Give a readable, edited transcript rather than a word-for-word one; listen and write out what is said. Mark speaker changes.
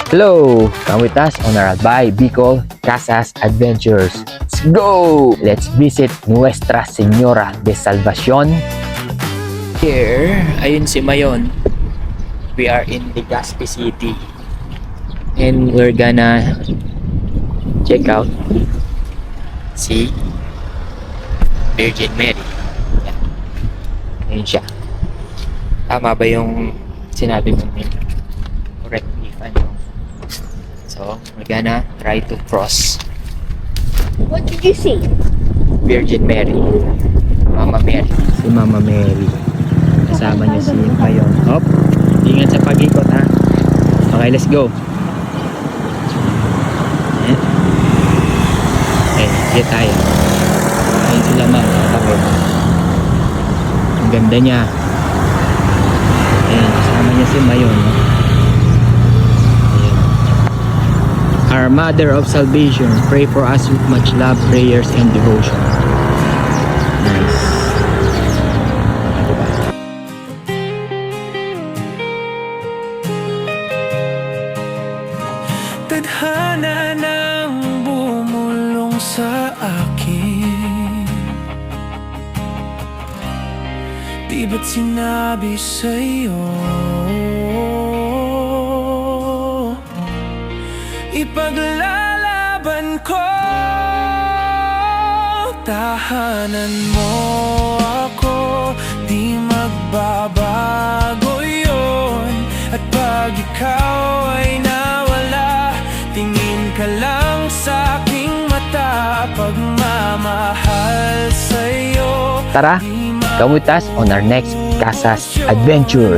Speaker 1: Hello! Come with us on our Albay Bicol Casas Adventures. Let's go! Let's visit Nuestra Señora de Salvacion. Here, ayun si Mayon. We are in Legazpi City. And we're gonna check out si Virgin Mary. Yan. Ayun siya. Tama ba yung sinabi mo? Correct me if I'm wrong. So, we're gonna try to cross
Speaker 2: What did you say?
Speaker 1: Virgin Mary. Mama Mary. Si Mama Mary. Kasama niya si Mayon. Hop. Ingat sa pag-ikot ha. Okay, let's go. Okay, sige tayo. Ayun sila makakapit. Ang ganda niya. Ayan, kasama niya si Mayon. Our Mother of Salvation, pray for us with much love, prayers, and devotion. Nice.
Speaker 3: Tadhana nang bumulong sa akin, di ba't sinabi sa'yo ipaglalaban ko? Tahanan mo ako, di magbabago yun. At pag ikaw ay nawala, tingin ka lang sa aking mata. Pagmamahal sa'yo,
Speaker 1: Tara, come with us on our next Casas Adventure.